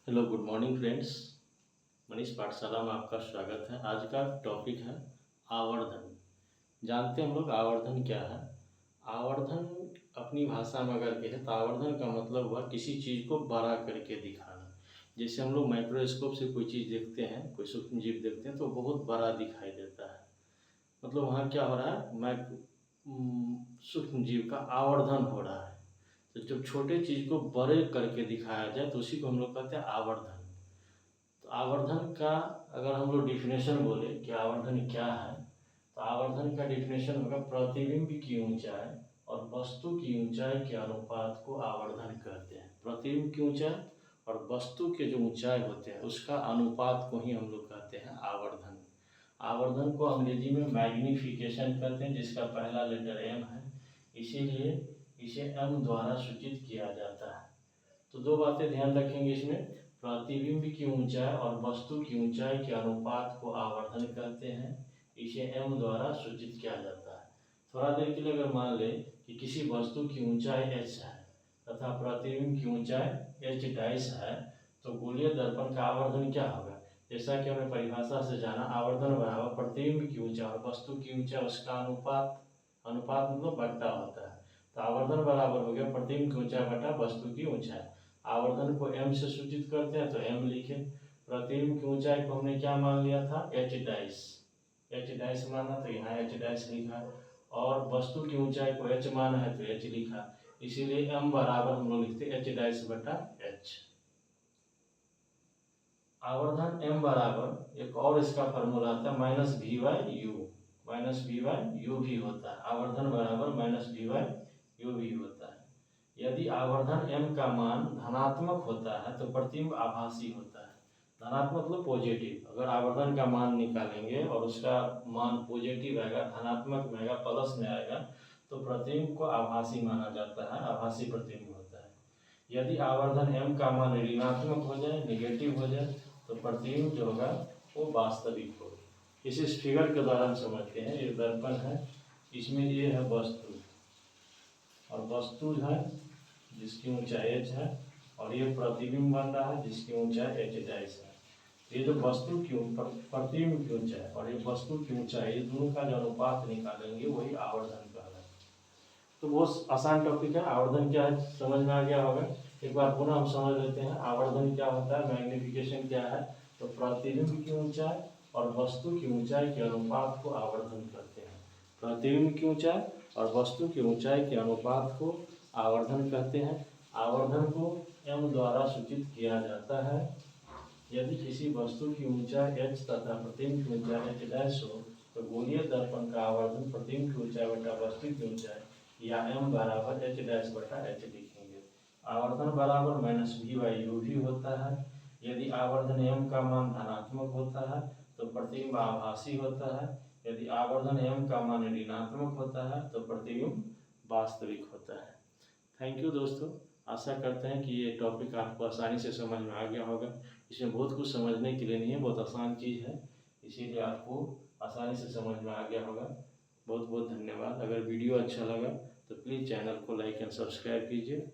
Hello good morning friends. Manish पाठशाला में आपका स्वागत है। आज का टॉपिक है आवर्धन। जानते हैं हम लोग आवर्धन क्या है। आवर्धन अपनी भाषा में अगर कहें तो आवर्धन का मतलब हुआ किसी चीज़ को बड़ा करके दिखाना। जैसे हम लोग माइक्रोस्कोप से कोई चीज़ देखते हैं, कोई सूक्ष्म जीव देखते हैं तो बहुत बड़ा दिखाई देता है। मतलब वहाँ क्या हो रहा है, सूक्ष्म जीव का आवर्धन हो रहा है। तो जब छोटे चीज़ को बड़े करके दिखाया जाए तो उसी को हम लोग कहते हैं आवर्धन। तो आवर्धन का अगर हम लोग डिफिनेशन बोले कि आवर्धन क्या है, तो आवर्धन का डिफिनेशन होगा प्रतिबिंब की ऊंचाई और वस्तु की ऊंचाई के अनुपात को आवर्धन कहते हैं। प्रतिबिंब की ऊंचाई और वस्तु के जो ऊंचाई होते हैं उसका अनुपात को ही हम लोग कहते हैं आवर्धन। आवर्धन को अंग्रेजी में मैग्निफिकेशन कहते हैं, जिसका पहला लेटर एम है, इसीलिए इसे एम द्वारा सूचित किया जाता है। तो दो बातें ध्यान रखेंगे इसमें, प्रतिबिंब की ऊंचाई और वस्तु की ऊंचाई के अनुपात को आवर्धन कहते हैं, इसे एम द्वारा सूचित किया जाता है। थोड़ा देर के लिए अगर मान ले कि किसी वस्तु की ऊंचाई h है तथा प्रतिबिंब की ऊंचाई h डैश है, तो गोलीय दर्पण का आवर्धन क्या होगा। जैसा कि हमने परिभाषा से जाना, आवर्धन बराबर प्रतिबिंब की ऊंचाई और वस्तु की ऊंचाई उसका अनुपात, अनुपात मतलब बट्टा होता है। तो आवर्धन बराबर हो गया प्रतिबिंब की ऊंचाई बटा वस्तु की ऊंचाई। आवर्धन को m से सूचित करते हैं तो m लिखे। प्रतिबिंब की ऊंचाई को हमने क्या मान लिया था, h डैश, h डैश माना तो यहाँ h डैश लिखा, और वस्तु की ऊंचाई को h माना है तो h लिखा। इसीलिए m बराबर हम लोग लिखते h डैश बटा h। आवर्धन m बराबर एक और इसका फॉर्मूला आता है minus v by u, minus v by u भी होता है। आवर्धन बराबर माइनस वी बाई यू भी होता है। यदि आवर्धन m का मान धनात्मक होता है तो प्रतिबिंब आभासी होता है। धनात्मक मतलब पॉजिटिव। अगर आवर्धन का मान निकालेंगे और उसका मान पॉजिटिव आएगा, धनात्मक में आएगा, प्लस में आएगा, तो प्रतिबिंब को आभासी माना जाता है, आभासी प्रतिबिंब होता है। यदि आवर्धन m का मान ऋणात्मक हो जाए, निगेटिव हो जाए, तो प्रतिबिंब जो होगा वो वास्तविक होगा। इस फिगर के द्वारा हम समझते हैं। ये दर्पण है, इसमें ये है वस्तु, और वस्तु है जिसकी ऊंचाई h है, और ये प्रतिबिंब बन रहा है जिसकी ऊंचाई h डैश है। ये जो वस्तु की प्रतिबिंब की ऊंचाई और ये वस्तु की ऊंचाई, ये दोनों का जो अनुपात निकालेंगे वही आवर्धन कहलाएगा। तो बहुत आसान टॉपिक है। आवर्धन क्या है समझ में आ गया होगा। एक बार पुनः हम समझ लेते हैं आवर्धन क्या होता है, मैग्निफिकेशन क्या है। तो प्रतिबिंब की ऊंचाई और वस्तु की ऊंचाई के अनुपात को आवर्धन कहते हैं। प्रतिबिंब की ऊंचाई और वस्तु की ऊंचाई के अनुपात को आवर्धन कहते हैं। आवर्धन को m द्वारा सूचित किया जाता है। यदि किसी वस्तु की ऊंचाई h तथा प्रतिबिंब की ऊंचाई h डैश हो, तो गोलीय दर्पण का आवर्धन प्रतिबिंब की ऊंचाई बटा वस्तु की ऊंचाई या m बराबर h डैश बटा h लिखेंगे। आवर्धन बराबर माइनस वी बाई यू भी होता है। यदि आवर्धन m का मान धनात्मक होता है तो प्रतिबिंब आभासी होता है। यदि आवर्धन m का मान ऋणात्मक होता है तो प्रतिबिंब वास्तविक होता है। थैंक यू दोस्तों। आशा करते हैं कि ये टॉपिक आपको आसानी से समझ में आ गया होगा। इसमें बहुत कुछ समझने के लिए नहीं है, बहुत आसान चीज़ है, इसीलिए आपको आसानी से समझ में आ गया होगा। बहुत बहुत धन्यवाद। अगर वीडियो अच्छा लगा तो प्लीज़ चैनल को लाइक एंड सब्सक्राइब कीजिए।